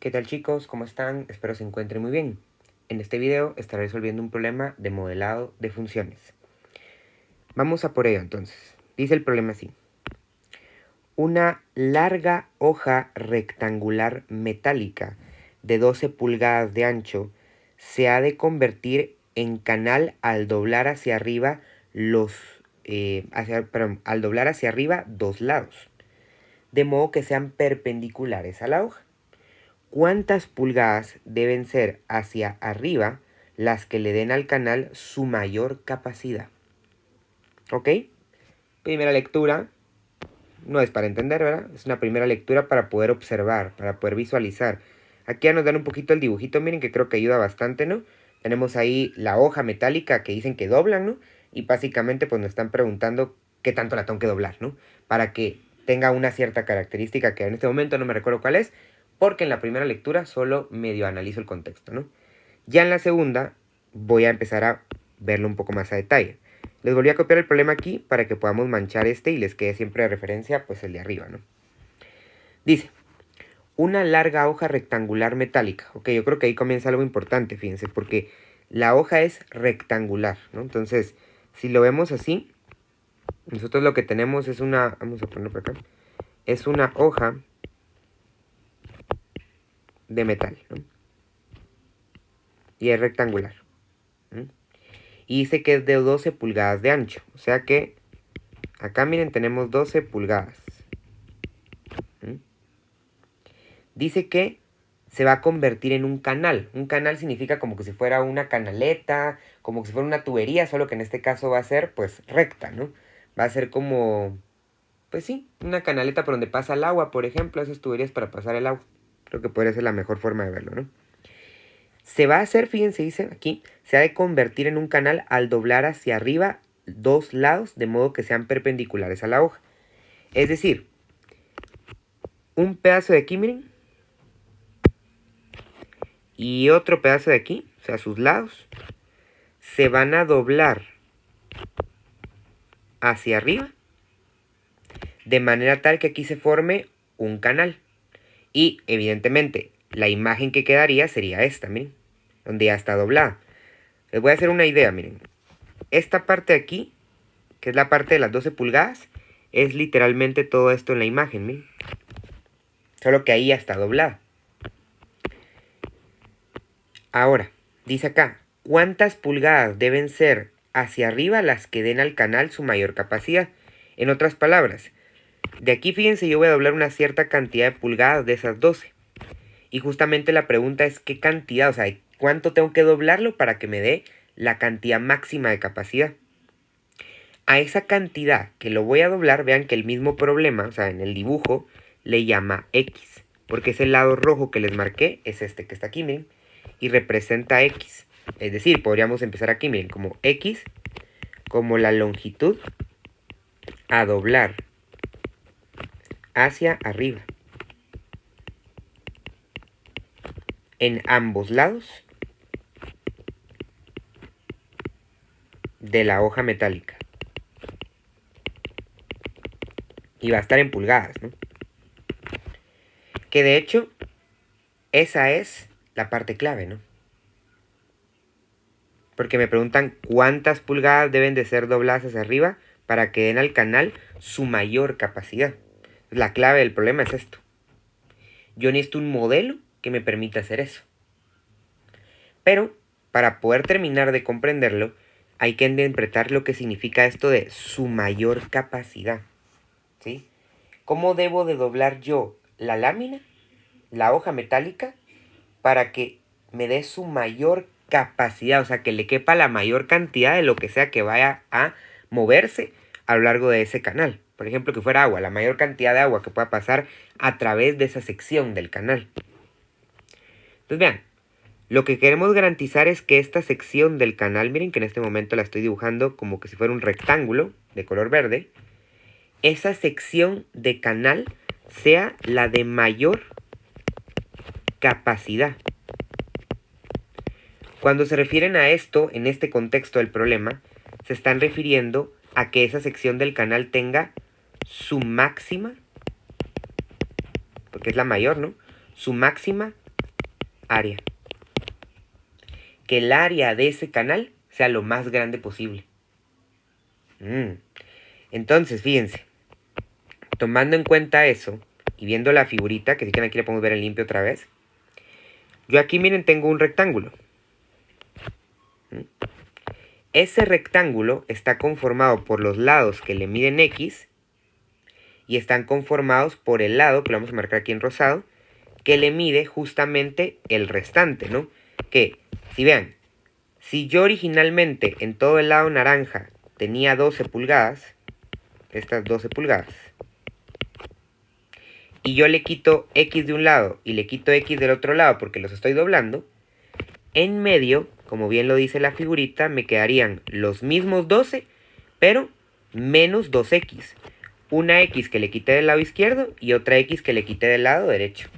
¿Qué tal chicos? ¿Cómo están? Espero se encuentren muy bien. En este video estaré resolviendo un problema de modelado de funciones. Vamos a por ello entonces. Dice el problema así. Una larga hoja rectangular metálica de 12 pulgadas de ancho se ha de convertir en canal al doblar hacia arriba al doblar hacia arriba dos lados, de modo que sean perpendiculares a la hoja. ¿Cuántas pulgadas deben ser hacia arriba las que le den al canal su mayor capacidad? ¿Ok? Primera lectura. No es para entender, ¿verdad? Es una primera lectura para poder observar, para poder visualizar. Aquí ya nos dan un poquito el dibujito, miren que creo que ayuda bastante, ¿no? Tenemos ahí la hoja metálica que dicen que doblan, ¿no? Y básicamente pues nos están preguntando qué tanto la tengo que doblar, ¿no? Para que tenga una cierta característica que en este momento no me recuerdo cuál es, porque en la primera lectura solo medio analizo el contexto, ¿no? Ya en la segunda voy a empezar a verlo un poco más a detalle. Les volví a copiar el problema aquí para que podamos manchar este y les quede siempre de referencia pues el de arriba, ¿no? Dice, una larga hoja rectangular metálica. Ok, yo creo que ahí comienza algo importante, fíjense, porque la hoja es rectangular, ¿no? Entonces, si lo vemos así, nosotros lo que tenemos es una, vamos a ponerlo por acá, es una hoja de metal, ¿no? Y es rectangular, ¿no? Y dice que es de 12 pulgadas de ancho, o sea que acá miren tenemos 12 pulgadas. ¿Mm? Dice que se va a convertir en un canal. Un canal significa como que si fuera una canaleta, como que si fuera una tubería, solo que en este caso va a ser pues recta, ¿no? Va a ser como, pues sí, una canaleta por donde pasa el agua, por ejemplo, esas tuberías para pasar el agua. Creo que podría ser la mejor forma de verlo, ¿no? Se va a hacer, fíjense, dice aquí, se ha de convertir en un canal al doblar hacia arriba dos lados, de modo que sean perpendiculares a la hoja. Es decir, un pedazo de aquí, miren, y otro pedazo de aquí, o sea, sus lados, se van a doblar hacia arriba, de manera tal que aquí se forme un canal. Y, evidentemente, la imagen que quedaría sería esta, miren, donde ya está doblada. Les voy a hacer una idea, miren. Esta parte de aquí, que es la parte de las 12 pulgadas, es literalmente todo esto en la imagen, miren. Solo que ahí ya está doblada. Ahora, dice acá, ¿cuántas pulgadas deben ser hacia arriba las que den al canal su mayor capacidad? En otras palabras, de aquí fíjense, yo voy a doblar una cierta cantidad de pulgadas de esas 12. Y justamente la pregunta es qué cantidad, o sea, cuánto tengo que doblarlo para que me dé la cantidad máxima de capacidad. A esa cantidad que lo voy a doblar, vean que el mismo problema, o sea, en el dibujo, le llama X. Porque ese lado rojo que les marqué es este que está aquí, miren. Y representa X. Es decir, podríamos empezar aquí, miren, como X, como la longitud a doblar hacia arriba. En ambos lados de la hoja metálica. Y va a estar en pulgadas, ¿no? Que de hecho, esa es la parte clave, ¿no? Porque me preguntan cuántas pulgadas deben de ser dobladas hacia arriba para que den al canal su mayor capacidad. La clave del problema es esto. Yo necesito un modelo que me permita hacer eso. Pero, para poder terminar de comprenderlo, hay que interpretar lo que significa esto de su mayor capacidad. ¿Sí? ¿Cómo debo de doblar yo la lámina, la hoja metálica, para que me dé su mayor capacidad? O sea, que le quepa la mayor cantidad de lo que sea que vaya a moverse a lo largo de ese canal. Por ejemplo, que fuera agua, la mayor cantidad de agua que pueda pasar a través de esa sección del canal. Entonces vean, lo que queremos garantizar es que esta sección del canal, miren que en este momento la estoy dibujando como que si fuera un rectángulo de color verde, esa sección de canal sea la de mayor capacidad. Cuando se refieren a esto, en este contexto del problema, se están refiriendo a que esa sección del canal tenga su máxima, porque es la mayor, ¿no? Su máxima área. Que el área de ese canal sea lo más grande posible. Entonces, fíjense, tomando en cuenta eso y viendo la figurita, que si quieren aquí le podemos ver en limpio otra vez, yo aquí, miren, tengo un rectángulo. Ese rectángulo está conformado por los lados que le miden X y están conformados por el lado, que lo vamos a marcar aquí en rosado, que le mide justamente el restante, ¿no? Que, si vean, si yo originalmente en todo el lado naranja tenía 12 pulgadas, estas 12 pulgadas, y yo le quito X de un lado y le quito X del otro lado porque los estoy doblando, en medio, como bien lo dice la figurita, me quedarían los mismos 12, pero menos 2X. Una X que le quité del lado izquierdo y otra X que le quité del lado derecho.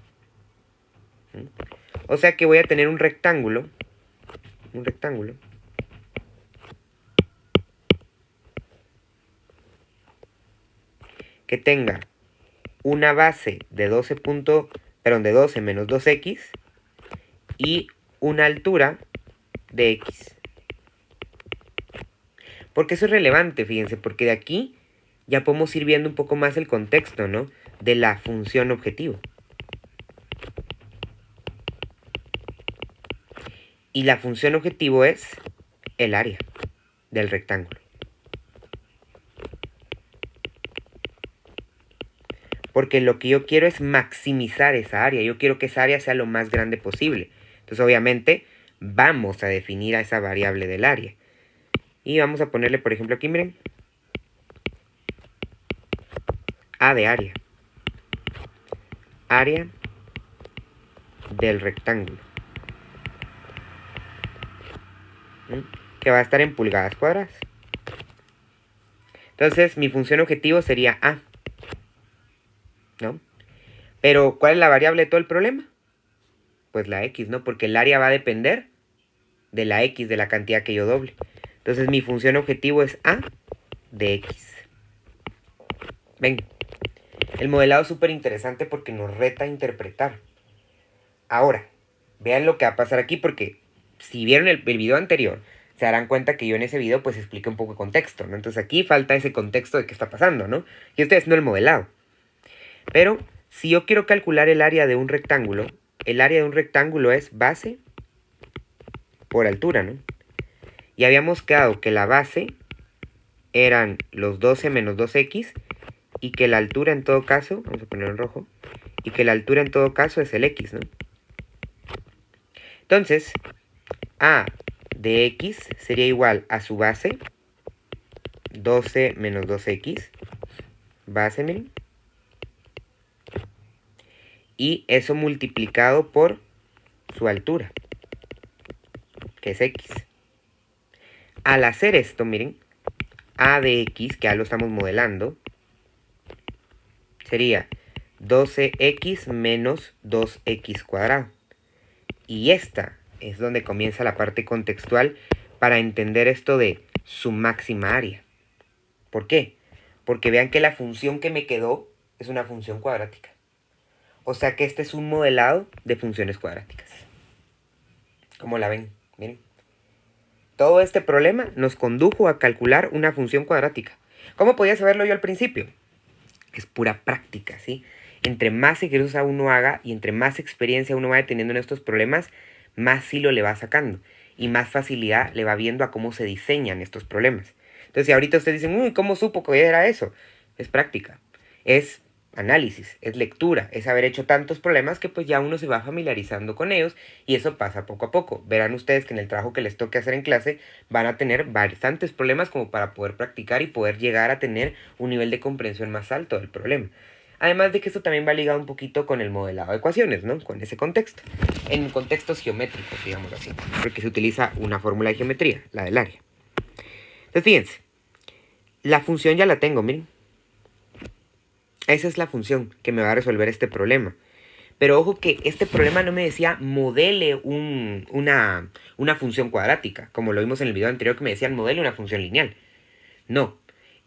O sea que voy a tener un rectángulo, que tenga una base de 12 menos 2X y una altura de X. Porque eso es relevante, fíjense, porque de aquí ya podemos ir viendo un poco más el contexto, ¿no? De la función objetivo. Y la función objetivo es el área del rectángulo. Porque lo que yo quiero es maximizar esa área. Yo quiero que esa área sea lo más grande posible. Entonces, obviamente, vamos a definir a esa variable del área. Y vamos a ponerle, por ejemplo, aquí, miren, A de área. Área del rectángulo. Que va a estar en pulgadas cuadradas. Entonces, mi función objetivo sería A, ¿no? Pero, ¿cuál es la variable de todo el problema? Pues la X, ¿no? Porque el área va a depender de la X, de la cantidad que yo doble. Entonces, mi función objetivo es A de X. Ven, el modelado es súper interesante porque nos reta a interpretar. Ahora, vean lo que va a pasar aquí porque si vieron el video anterior, se darán cuenta que yo en ese video pues expliqué un poco de contexto, ¿no? Entonces aquí falta ese contexto de qué está pasando, ¿no? Yo estoy haciendo el modelado. Pero si yo quiero calcular el área de un rectángulo, el área de un rectángulo es base por altura, ¿no? Y habíamos quedado que la base eran los 12 menos 2X y que la altura en todo caso, vamos a ponerlo en rojo, y que la altura en todo caso es el X, ¿no? Entonces, A de X sería igual a su base, 12 menos 2X, base, miren, y eso multiplicado por su altura, que es X. Al hacer esto, miren, A de X, que ya lo estamos modelando, sería 12X menos 2X cuadrado. Y esta es donde comienza la parte contextual para entender esto de su máxima área. ¿Por qué? Porque vean que la función que me quedó es una función cuadrática. O sea que este es un modelado de funciones cuadráticas. ¿Cómo la ven? Miren. Todo este problema nos condujo a calcular una función cuadrática. ¿Cómo podía saberlo yo al principio? Es pura práctica, ¿sí? Entre más ejercicios uno haga y entre más experiencia uno vaya teniendo en estos problemas, más hilo le va sacando y más facilidad le va viendo a cómo se diseñan estos problemas. Entonces, si ahorita ustedes dicen, uy, ¿cómo supo que era eso? Es práctica, es análisis, es lectura, es haber hecho tantos problemas que pues ya uno se va familiarizando con ellos y eso pasa poco a poco. Verán ustedes que en el trabajo que les toque hacer en clase van a tener bastantes problemas como para poder practicar y poder llegar a tener un nivel de comprensión más alto del problema. Además de que esto también va ligado un poquito con el modelado de ecuaciones, ¿no? Con ese contexto. En contextos geométricos, digamos así. Porque se utiliza una fórmula de geometría, la del área. Entonces, fíjense. La función ya la tengo, miren. Esa es la función que me va a resolver este problema. Pero ojo que este problema no me decía modele una función cuadrática, como lo vimos en el video anterior que me decían modele una función lineal. No,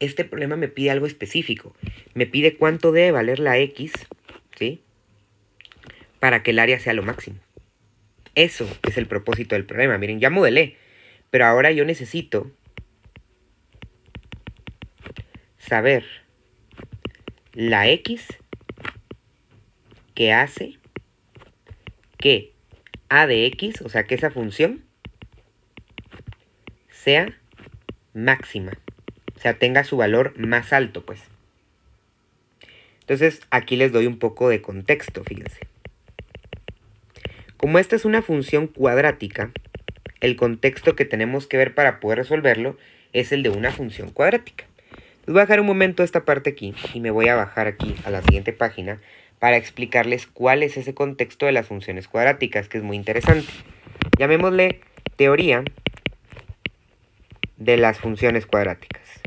este problema me pide algo específico. Me pide cuánto debe valer la X, ¿sí? Para que el área sea lo máximo. Eso es el propósito del problema. Miren, ya modelé, pero ahora yo necesito saber la x que hace que a de x, o sea, que esa función sea máxima. O sea, tenga su valor más alto, pues. Entonces, aquí les doy un poco de contexto, fíjense. Como esta es una función cuadrática, el contexto que tenemos que ver para poder resolverlo es el de una función cuadrática. Les voy a dejar un momento esta parte aquí y me voy a bajar aquí a la siguiente página para explicarles cuál es ese contexto de las funciones cuadráticas, que es muy interesante. Llamémosle teoría de las funciones cuadráticas.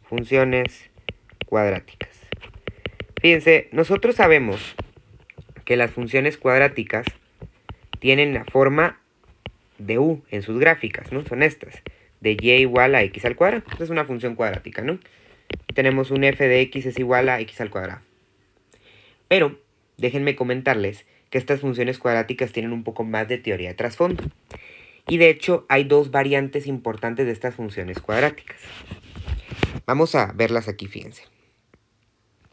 Funciones cuadráticas. Fíjense, nosotros sabemos que las funciones cuadráticas tienen la forma de u en sus gráficas, ¿no? Son estas, de y igual a x al cuadrado. Esta es una función cuadrática, ¿no? Tenemos un f de x es igual a x al cuadrado. Pero déjenme comentarles que estas funciones cuadráticas tienen un poco más de teoría de trasfondo. Y de hecho hay dos variantes importantes de estas funciones cuadráticas. Vamos a verlas aquí, fíjense.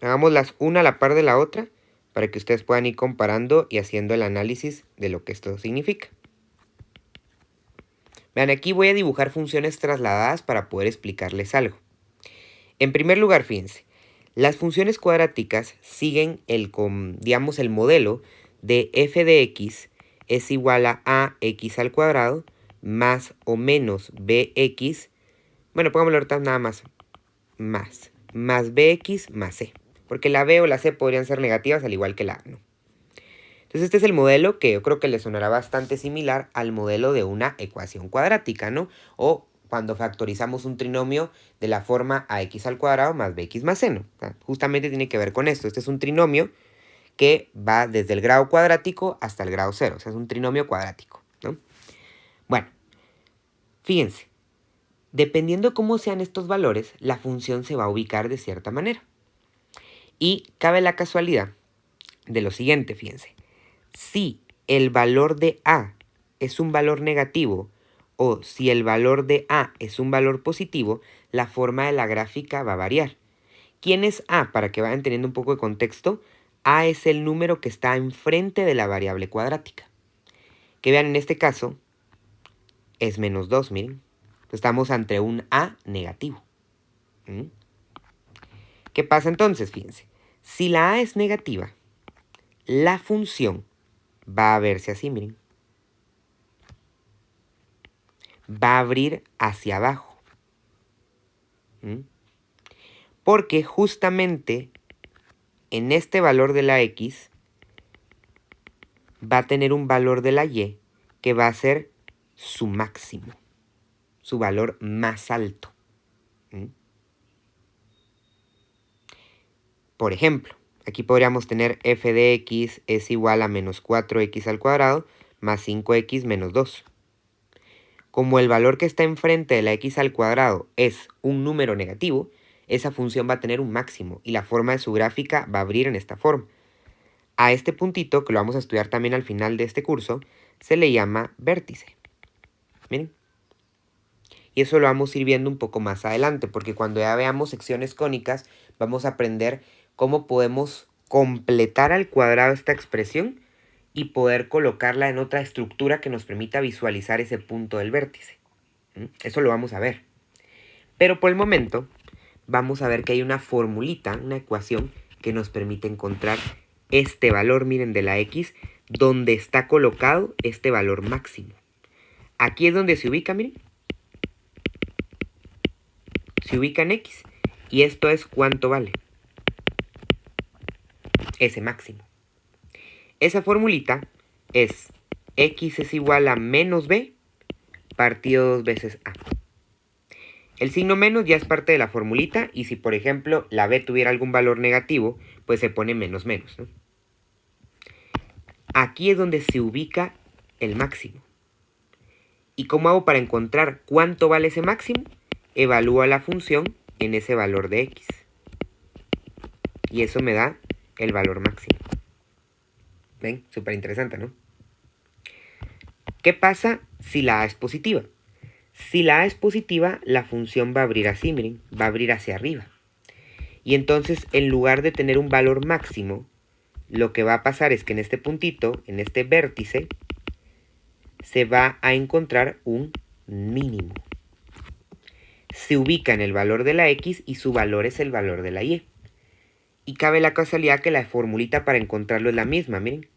Hagámoslas una a la par de la otra para que ustedes puedan ir comparando y haciendo el análisis de lo que esto significa. Vean, aquí voy a dibujar funciones trasladadas para poder explicarles algo. En primer lugar, fíjense, las funciones cuadráticas siguen el modelo de f de x es igual a x al cuadrado más o menos bx, bueno, pongámoslo ahorita nada más bx más c, porque la b o la c podrían ser negativas al igual que la a, ¿no? Entonces este es el modelo que yo creo que le sonará bastante similar al modelo de una ecuación cuadrática, ¿no? O cuando factorizamos un trinomio de la forma ax al cuadrado más bx más c, ¿no? O sea, justamente tiene que ver con esto. Este es un trinomio que va desde el grado cuadrático hasta el grado cero. O sea, es un trinomio cuadrático, ¿no? Bueno, fíjense. Dependiendo cómo sean estos valores, la función se va a ubicar de cierta manera. Y cabe la casualidad de lo siguiente, fíjense. Si el valor de a es un valor negativo o si el valor de a es un valor positivo, la forma de la gráfica va a variar. ¿Quién es a? Para que vayan teniendo un poco de contexto, a es el número que está enfrente de la variable cuadrática. Que vean, en este caso es menos 2, miren. Estamos ante un a negativo. ¿Qué pasa entonces? Fíjense. Si la a es negativa, la función va a verse así, miren. Va a abrir hacia abajo. Porque justamente en este valor de la x va a tener un valor de la y que va a ser su máximo, su valor más alto. Por ejemplo, aquí podríamos tener f de x es igual a menos 4x al cuadrado más 5x menos 2. Como el valor que está enfrente de la x al cuadrado es un número negativo, esa función va a tener un máximo y la forma de su gráfica va a abrir en esta forma. A este puntito, que lo vamos a estudiar también al final de este curso, se le llama vértice. Miren. Y eso lo vamos a ir viendo un poco más adelante, porque cuando ya veamos secciones cónicas, vamos a aprender cómo podemos completar al cuadrado esta expresión y poder colocarla en otra estructura que nos permita visualizar ese punto del vértice. Eso lo vamos a ver. Pero por el momento, vamos a ver que hay una formulita, una ecuación que nos permite encontrar este valor, miren, de la x, donde está colocado este valor máximo. Aquí es donde se ubica, miren. Se ubica en x. Y esto es cuánto vale. Ese máximo. Esa formulita es x es igual a menos b partido 2 veces a. El signo menos ya es parte de la formulita y si por ejemplo la b tuviera algún valor negativo, pues se pone menos menos, ¿no? Aquí es donde se ubica el máximo. ¿Y cómo hago para encontrar cuánto vale ese máximo? Evalúo la función en ese valor de x. Y eso me da el valor máximo. ¿Ven? Súper interesante, ¿no? ¿Qué pasa si la A es positiva? Si la A es positiva, la función va a abrir así, miren, va a abrir hacia arriba. Y entonces, en lugar de tener un valor máximo, lo que va a pasar es que en este puntito, en este vértice, se va a encontrar un mínimo. Se ubica en el valor de la x y su valor es el valor de la y. Y cabe la casualidad que la formulita para encontrarlo es la misma, miren.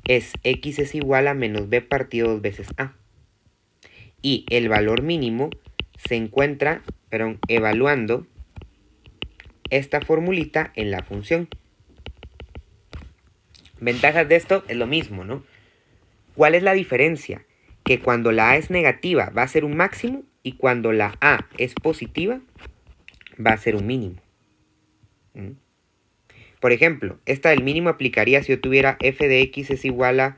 Es x es igual a menos b partido 2 veces a. Y el valor mínimo se encuentra, evaluando esta formulita en la función. Ventajas de esto es lo mismo, ¿no? ¿Cuál es la diferencia? Que cuando la a es negativa va a ser un máximo y cuando la a es positiva va a ser un mínimo. Por ejemplo, esta del mínimo aplicaría si yo tuviera f de x es igual a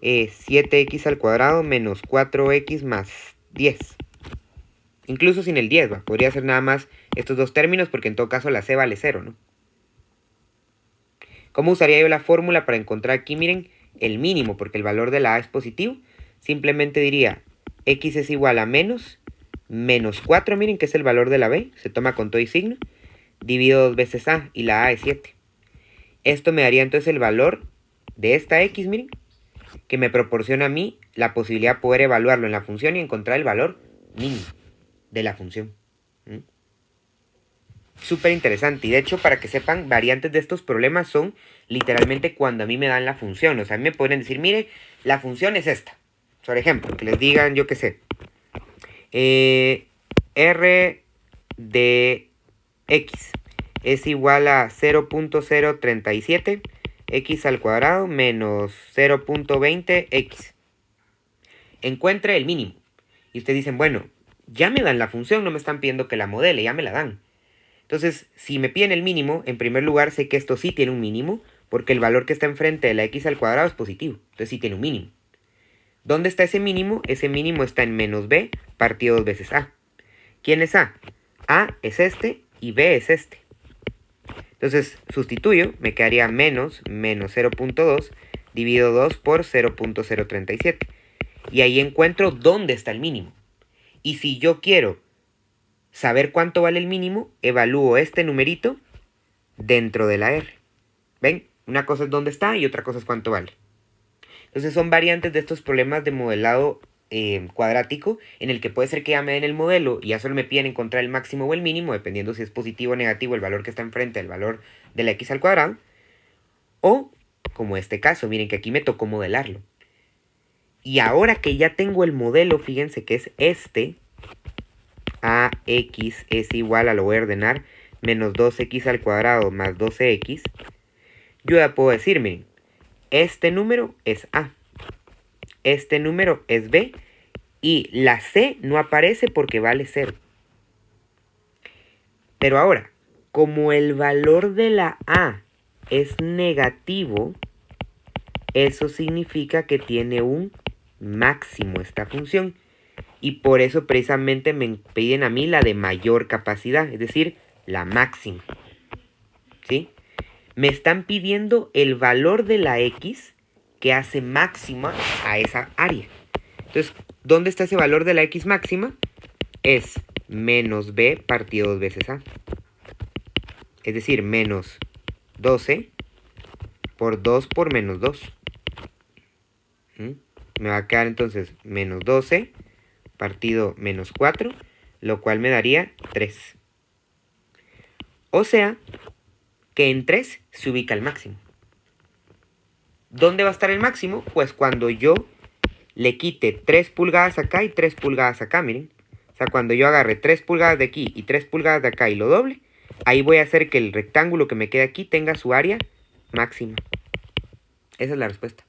7x al cuadrado menos 4x más 10. Incluso sin el 10, ¿va? Podría ser nada más estos dos términos porque en todo caso la c vale 0, ¿no? ¿Cómo usaría yo la fórmula para encontrar aquí, miren, el mínimo? Porque el valor de la a es positivo. Simplemente diría x es igual a menos 4, miren, que es el valor de la b. Se toma con todo y signo. Divido 2 veces a y la a es 7. Esto me daría entonces el valor de esta x, miren, que me proporciona a mí la posibilidad de poder evaluarlo en la función y encontrar el valor mínimo de la función. Súper interesante. Y de hecho, para que sepan, variantes de estos problemas son literalmente cuando a mí me dan la función. O sea, a mí me podrían decir, mire, la función es esta. Por ejemplo, que les digan, yo qué sé, r de x es igual a 0.037 x al cuadrado menos 0.20x. Encuentre el mínimo. Y ustedes dicen, bueno, ya me dan la función, no me están pidiendo que la modele, ya me la dan. Entonces, si me piden el mínimo, en primer lugar sé que esto sí tiene un mínimo, porque el valor que está enfrente de la x al cuadrado es positivo. Entonces sí tiene un mínimo. ¿Dónde está ese mínimo? Ese mínimo está en menos b partido 2 veces a. ¿Quién es a? A es este y b es este. Entonces sustituyo, me quedaría menos 0.2 dividido 2 por 0.037. Y ahí encuentro dónde está el mínimo. Y si yo quiero saber cuánto vale el mínimo, evalúo este numerito dentro de la R. ¿Ven? Una cosa es dónde está y otra cosa es cuánto vale. Entonces son variantes de estos problemas de modelado cuadrático, en el que puede ser que ya me den el modelo y ya solo me piden encontrar el máximo o el mínimo, dependiendo si es positivo o negativo el valor que está enfrente del valor de la x al cuadrado. O, como este caso, miren que aquí me tocó modelarlo. Y ahora que ya tengo el modelo, fíjense que es este, ax es igual a, lo voy a ordenar, menos 2x al cuadrado más 12x, yo ya puedo decir, miren, este número es a, este número es b, y la c no aparece porque vale 0. Pero ahora, como el valor de la a es negativo, eso significa que tiene un máximo esta función. Y por eso precisamente me piden a mí la de mayor capacidad, es decir, la máxima. ¿Sí? Me están pidiendo el valor de la x que hace máxima a esa área. Entonces, ¿dónde está ese valor de la x máxima? Es menos b partido 2 veces a. Es decir, menos 12 por 2 por menos 2. Me va a quedar entonces menos 12 partido menos 4, lo cual me daría 3. O sea, que en 3 se ubica el máximo. ¿Dónde va a estar el máximo? Pues cuando yo le quite 3 pulgadas acá y 3 pulgadas acá, miren. O sea, cuando yo agarre 3 pulgadas de aquí y 3 pulgadas de acá y lo doble, ahí voy a hacer que el rectángulo que me quede aquí tenga su área máxima. Esa es la respuesta.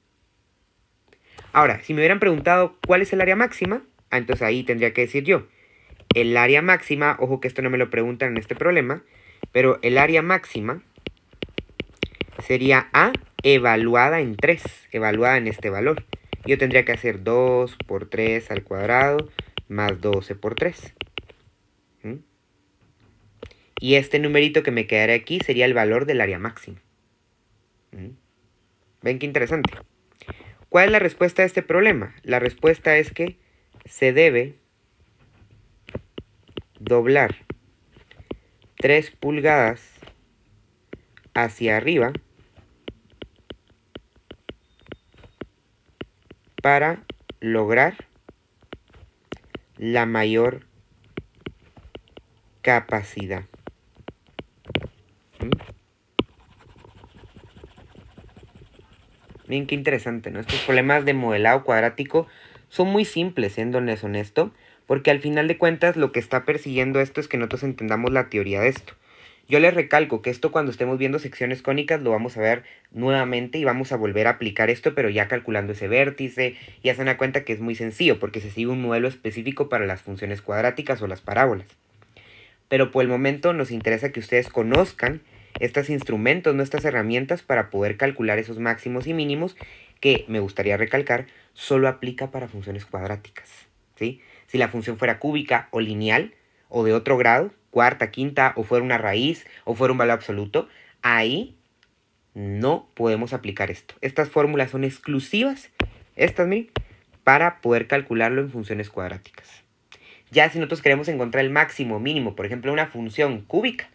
Ahora, si me hubieran preguntado cuál es el área máxima, entonces ahí tendría que decir yo. El área máxima, ojo que esto no me lo preguntan en este problema, pero el área máxima sería A evaluada en 3, evaluada en este valor. Yo tendría que hacer 2 por 3 al cuadrado más 12 por 3. Y este numerito que me quedaría aquí sería el valor del área máxima. ¿Ven qué interesante? ¿Cuál es la respuesta a este problema? La respuesta es que se debe doblar 3 pulgadas hacia arriba para lograr la mayor capacidad. Miren qué interesante, ¿no? Estos problemas de modelado cuadrático son muy simples, siendo honesto, porque al final de cuentas lo que está persiguiendo esto es que nosotros entendamos la teoría de esto. Yo les recalco que esto cuando estemos viendo secciones cónicas lo vamos a ver nuevamente y vamos a volver a aplicar esto, pero ya calculando ese vértice. Ya se dan cuenta que es muy sencillo porque se sigue un modelo específico para las funciones cuadráticas o las parábolas. Pero por el momento nos interesa que ustedes conozcan estos instrumentos, nuestras herramientas para poder calcular esos máximos y mínimos que, me gustaría recalcar, solo aplica para funciones cuadráticas, ¿sí? Si la función fuera cúbica o lineal o de otro grado, cuarta, quinta, o fuera una raíz o fuera un valor absoluto, ahí no podemos aplicar esto. Estas fórmulas son exclusivas, estas, miren, para poder calcularlo en funciones cuadráticas. Ya si nosotros queremos encontrar el máximo mínimo, por ejemplo, una función cúbica,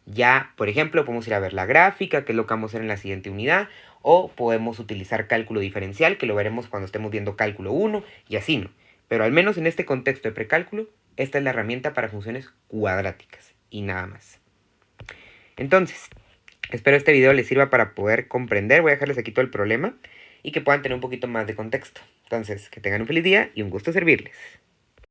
ya, por ejemplo, podemos ir a ver la gráfica, que es lo que vamos a hacer en la siguiente unidad, o podemos utilizar cálculo diferencial, que lo veremos cuando estemos viendo cálculo 1, y así, ¿no? Pero al menos en este contexto de precálculo, esta es la herramienta para funciones cuadráticas, y nada más. Entonces, espero este video les sirva para poder comprender, voy a dejarles aquí todo el problema, y que puedan tener un poquito más de contexto. Entonces, que tengan un feliz día y un gusto servirles.